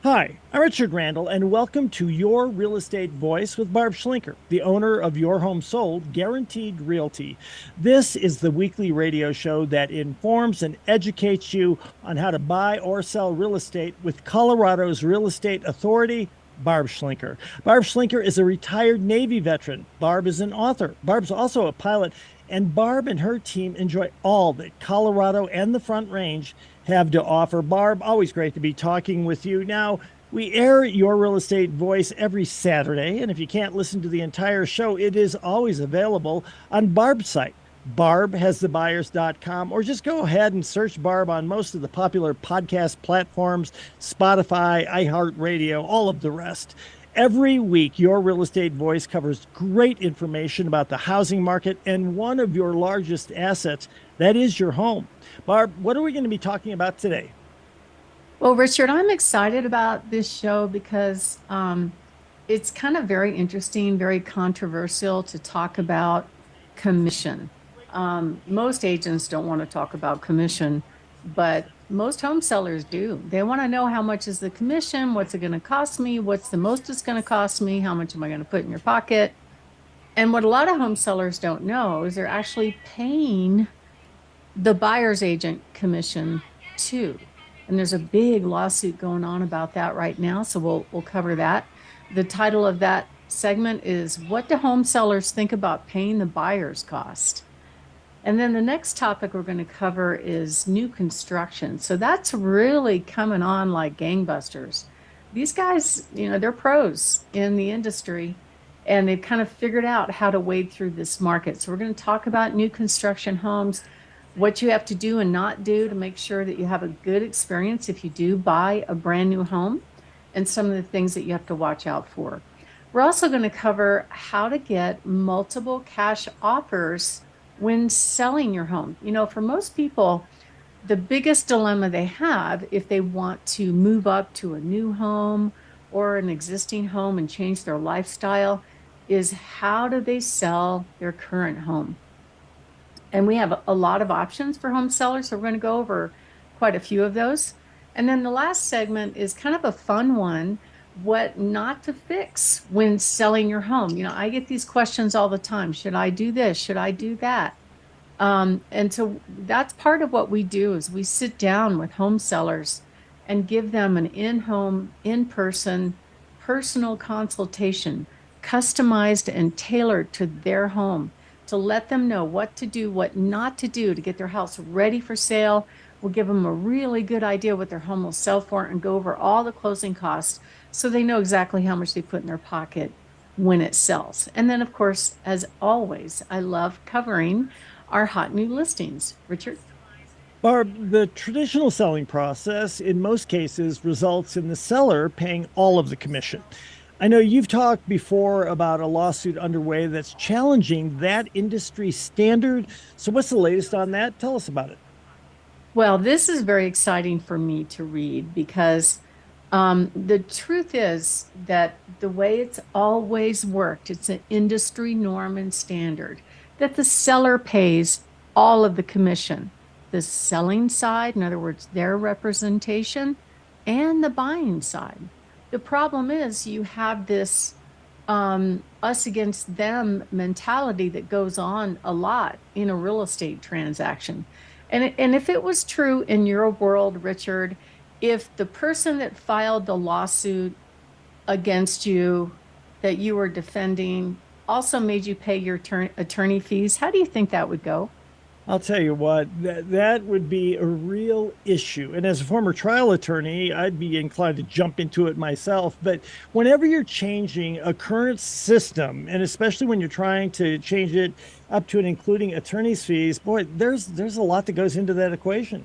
Hi, I'm Richard Randall, and welcome to Your Real Estate Voice with Barb Schlinker, the owner of Your Home Sold Guaranteed Realty. This is the weekly radio show that informs and educates you on how to buy or sell real estate with Colorado's Real Estate Authority, Barb Schlinker. Barb Schlinker is a retired Navy veteran. Barb is an author. Barb's also a pilot, and Barb and her team enjoy all that Colorado and the Front Range have to offer. Barb, always great to be talking with you. Now, we air Your Real Estate Voice every Saturday, and if you can't listen to the entire show, it is always available on Barb's site, barbhasthebuyers.com, or just go ahead and search Barb on most of the popular podcast platforms, Spotify, iHeartRadio, all of the rest. Every week, Your Real Estate Voice covers great information about the housing market and one of your largest assets, that is your home. Barb, what are we going to be talking about today? Well, Richard, I'm excited about this show because it's kind of very interesting, very controversial to talk about commission. Most agents don't want to talk about commission, but most home sellers do. They want to know how much is the commission, what's it going to cost me, what's the most it's going to cost me, how much am I going to put in your pocket? And what a lot of home sellers don't know is they're actually paying the buyer's agent commission too. And there's a big lawsuit going on about that right now, so we'll cover that. The title of that segment is What Do Home Sellers Think About Paying the Buyer's Cost? And then the next topic we're going to cover is new construction. So that's really coming on like gangbusters. These guys, they're pros in the industry and they've kind of figured out how to wade through this market. So we're going to talk about new construction homes, what you have to do and not do to make sure that you have a good experience if you do buy a brand new home, and some of the things that you have to watch out for. We're also going to cover how to get multiple cash offers when selling your home. For most people, the biggest dilemma they have if they want to move up to a new home or an existing home and change their lifestyle is how do they sell their current home? And we have a lot of options for home sellers. So we're going to go over quite a few of those. And then the last segment is kind of a fun one, what not to fix when selling your home. I get these questions all the time. Should I do this? Should I do that? And so that's part of what we do is we sit down with home sellers and give them an in-home, in-person, personal consultation, customized and tailored to their home to let them know what to do, what not to do to get their house ready for sale. We'll give them a really good idea what their home will sell for and go over all the closing costs so they know exactly how much they put in their pocket when it sells. And then, of course, as always, I love covering our hot new listings. Richard? Barb, the traditional selling process in most cases results in the seller paying all of the commission. I know you've talked before about a lawsuit underway that's challenging that industry standard. So, what's the latest on that? Tell us about it. Well, this is very exciting for me to read because the truth is that the way it's always worked, it's an industry norm and standard that the seller pays all of the commission, the selling side, in other words, their representation, and the buying side. The problem is you have this us against them mentality that goes on a lot in a real estate transaction. And if it was true in your world, Richard, if the person that filed the lawsuit against you that you were defending also made you pay your attorney fees, how do you think that would go? I'll tell you what, that would be a real issue. And as a former trial attorney, I'd be inclined to jump into it myself. But whenever you're changing a current system, and especially when you're trying to change it up to and including attorney's fees, boy, there's a lot that goes into that equation.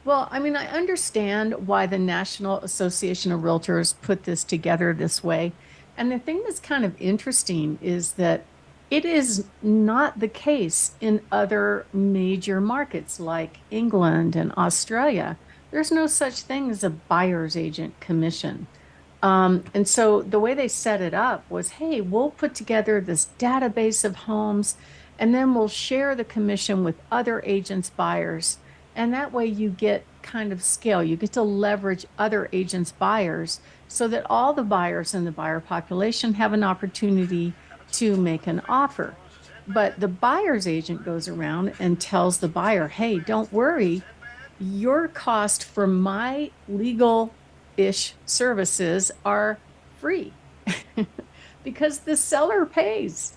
Well, I mean, I understand why the National Association of Realtors put this together this way. And the thing that's kind of interesting is that it is not the case in other major markets like England and Australia. There's no such thing as a buyer's agent commission. And so the way they set it up was, hey, we'll put together this database of homes and then we'll share the commission with other agents, buyers. And that way you get kind of scale. You get to leverage other agents' buyers so that all the buyers in the buyer population have an opportunity to make an offer. But the buyer's agent goes around and tells the buyer, hey, don't worry, your cost for my legal-ish services are free because the seller pays.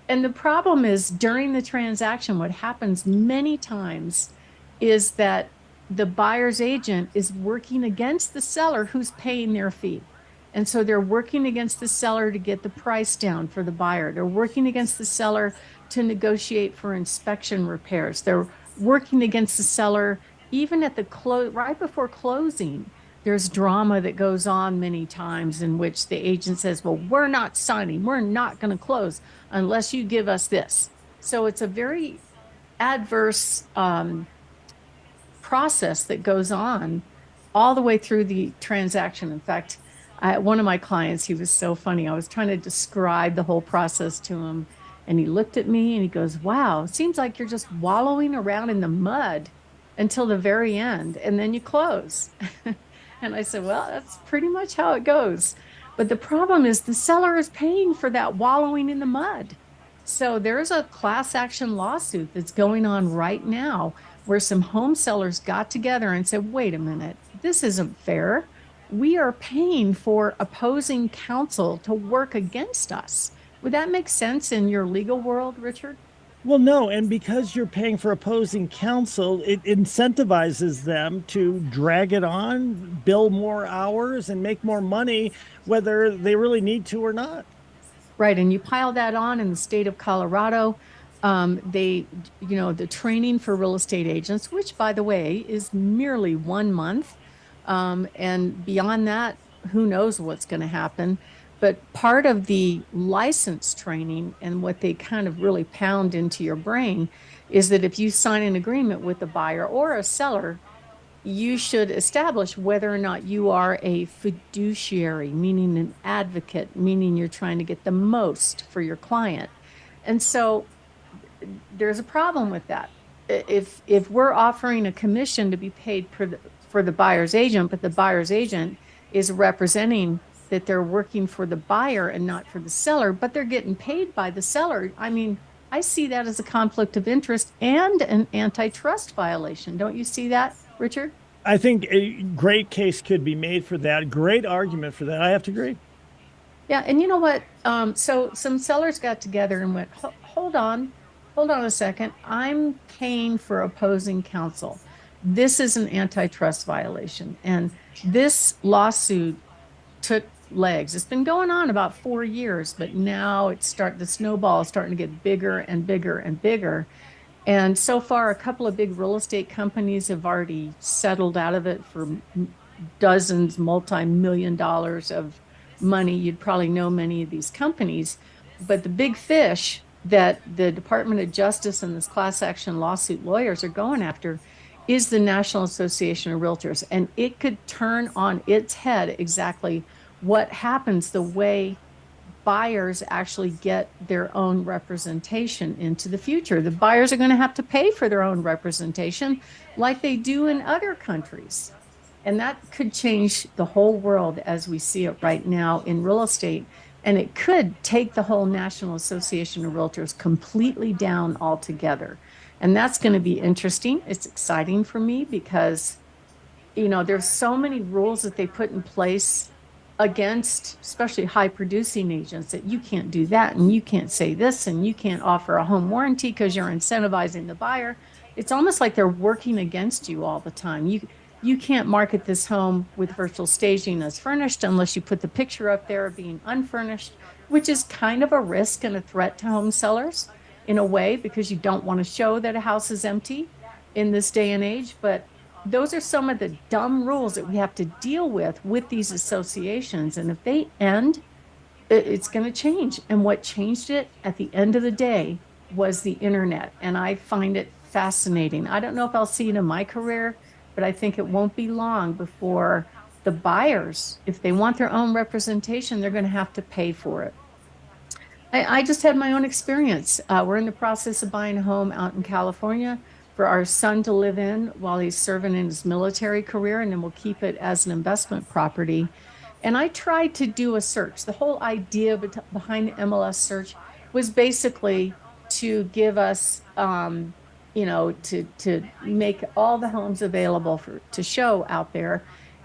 And the problem is during the transaction, what happens many times is that the buyer's agent is working against the seller who's paying their fee. And so they're working against the seller to get the price down for the buyer. They're working against the seller to negotiate for inspection repairs. They're working against the seller even at the close, right before closing. There's drama that goes on many times in which the agent says, well, we're not signing, we're not going to close unless you give us this. So it's a very adverse process that goes on all the way through the transaction. In fact, one of my clients, he was so funny. I was trying to describe the whole process to him, and he looked at me and he goes, wow, it seems like you're just wallowing around in the mud until the very end, and then you close. And I said, well, that's pretty much how it goes. But the problem is the seller is paying for that wallowing in the mud. So there's a class action lawsuit that's going on right now where some home sellers got together and said, wait a minute, this isn't fair. We are paying for opposing counsel to work against us. Would that make sense in your legal world, Richard? Well, no, and because you're paying for opposing counsel, it incentivizes them to drag it on, bill more hours, and make more money, whether they really need to or not. Right. And you pile that on in the state of Colorado. The training for real estate agents, which by the way is merely 1 month. And beyond that, who knows what's going to happen. But part of the license training and what they kind of really pound into your brain is that if you sign an agreement with a buyer or a seller, you should establish whether or not you are a fiduciary, meaning an advocate, meaning you're trying to get the most for your client. And so there's a problem with that. If we're offering a commission to be paid for the buyer's agent, but the buyer's agent is representing that they're working for the buyer and not for the seller, but they're getting paid by the seller. I mean, I see that as a conflict of interest and an antitrust violation. Don't you see that, Richard? I think a great case could be made for that. Great argument for that. I have to agree. Yeah, and you know what? So some sellers got together and went, hold on a second. I'm paying for opposing counsel. This is an antitrust violation. And this lawsuit took legs. It's been going on about 4 years, but now the snowball is starting to get bigger and bigger and bigger. And so far, a couple of big real estate companies have already settled out of it for dozens, multi-million dollars of money. You'd probably know many of these companies. But the big fish that the Department of Justice and this class action lawsuit lawyers are going after is the National Association of Realtors. And it could turn on its head exactly what happens the way buyers actually get their own representation into the future. The buyers are going to have to pay for their own representation like they do in other countries. And that could change the whole world as we see it right now in real estate. And it could take the whole National Association of Realtors completely down altogether. And that's going to be interesting. It's exciting for me because, there's so many rules that they put in place against especially high producing agents that you can't do that and you can't say this and you can't offer a home warranty because you're incentivizing the buyer. It's almost like they're working against you all the time. You can't market this home with virtual staging as furnished unless you put the picture up there of being unfurnished, which is kind of a risk and a threat to home sellers in a way because you don't want to show that a house is empty in this day and age. But those are some of the dumb rules that we have to deal with these associations. And if they end, it's going to change. And what changed it at the end of the day was the internet. And I find it fascinating. I don't know if I'll see it in my career, but I think it won't be long before the buyers, if they want their own representation, they're going to have to pay for it. I just had my own experience. We're in the process of buying a home out in California for our son to live in while he's serving in his military career, and then we'll keep it as an investment property. And I tried to do a search. The whole idea behind the MLS search was basically to give us, to make all the homes available to show out there,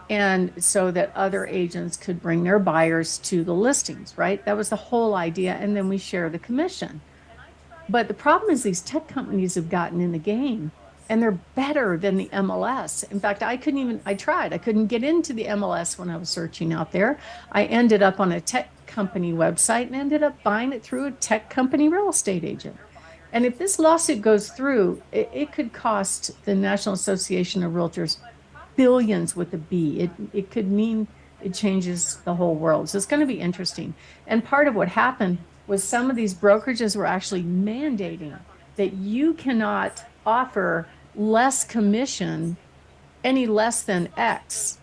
and so that other agents could bring their buyers to the listings, right? That was the whole idea. And then we share the commission. But the problem is these tech companies have gotten in the game and they're better than the MLS. In fact, I tried, I couldn't get into the MLS when I was searching out there. I ended up on a tech company website and ended up buying it through a tech company real estate agent. And if this lawsuit goes through, it could cost the National Association of Realtors billions with a B. It could mean it changes the whole world. So it's going to be interesting. And part of what happened was some of these brokerages were actually mandating that you cannot offer less commission, any less than X,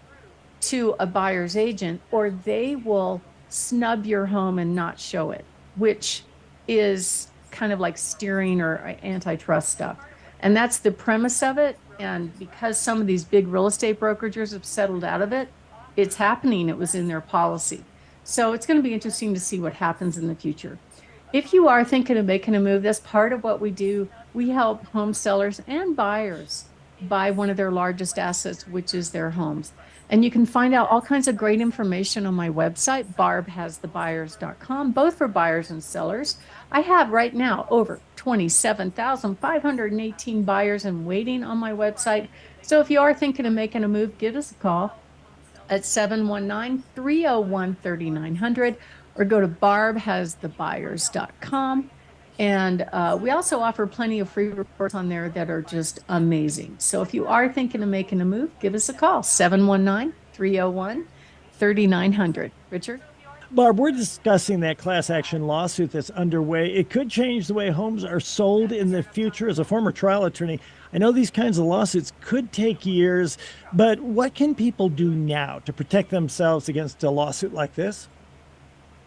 to a buyer's agent, or they will snub your home and not show it, which is kind of like steering or antitrust stuff. And that's the premise of it. And because some of these big real estate brokerages have settled out of it, it's happening. It was in their policy. So it's going to be interesting to see what happens in the future. If you are thinking of making a move, that's part of what we do. We help home sellers and buyers buy one of their largest assets, which is their homes. And you can find out all kinds of great information on my website, barbhasthebuyers.com, both for buyers and sellers. I have right now over 27,518 buyers and waiting on my website. So if you are thinking of making a move, give us a call at 719-301-3900 or go to barbhasthebuyers.com. And we also offer plenty of free reports on there that are just amazing. So if you are thinking of making a move, give us a call, 719-301-3900. Richard? Barb, we're discussing that class action lawsuit that's underway. It could change the way homes are sold in the future. As a former trial attorney, I know these kinds of lawsuits could take years, but what can people do now to protect themselves against a lawsuit like this?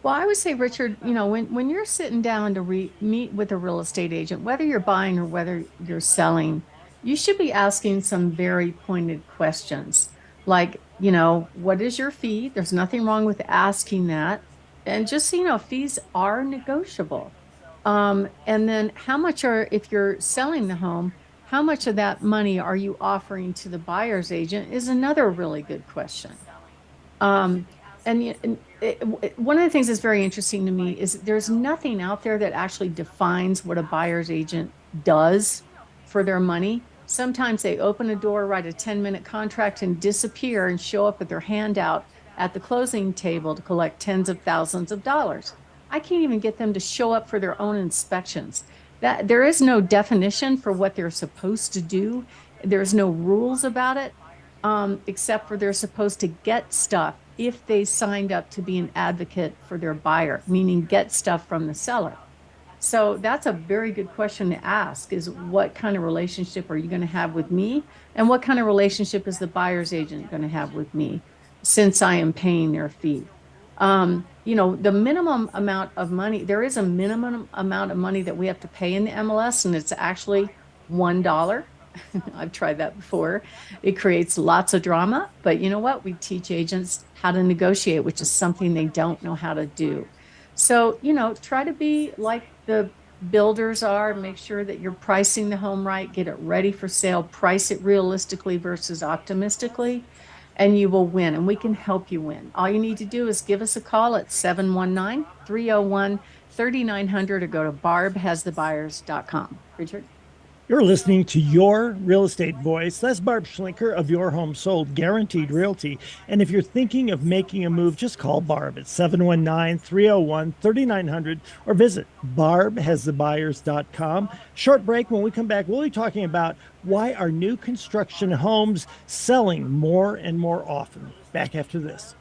Well, I would say, Richard, when you're sitting down to meet with a real estate agent, whether you're buying or whether you're selling, you should be asking some very pointed questions. Like, what is your fee? There's nothing wrong with asking that. And just so you know, fees are negotiable. And then if you're selling the home, how much of that money are you offering to the buyer's agent is another really good question. Um, one of the things that's very interesting to me is there's nothing out there that actually defines what a buyer's agent does for their money. Sometimes they open a door, write a 10-minute contract, and disappear and show up with their hand out at the closing table to collect tens of thousands of dollars. I can't even get them to show up for their own inspections. That there is no definition for what they're supposed to do. There's no rules about it, except for they're supposed to get stuff if they signed up to be an advocate for their buyer, meaning get stuff from the seller. So that's a very good question to ask, is what kind of relationship are you going to have with me? And what kind of relationship is the buyer's agent going to have with me since I am paying their fee? The minimum amount of money, there is a minimum amount of money that we have to pay in the MLS, and it's actually $1. I've tried that before. It creates lots of drama, but you know what? We teach agents how to negotiate, which is something they don't know how to do. So, try to be like the builders are, make sure that you're pricing the home right, get it ready for sale, price it realistically versus optimistically, and you will win. And we can help you win. All you need to do is give us a call at 719-301-3900 or go to barbhasthebuyers.com. Richard? You're listening to Your Real Estate Voice. That's Barb Schlinker of Your Home Sold Guaranteed Realty. And if you're thinking of making a move, just call Barb at 719-301-3900 or visit barbhasthebuyers.com. Short break. When we come back, we'll be talking about why are new construction homes selling more and more often. Back after this.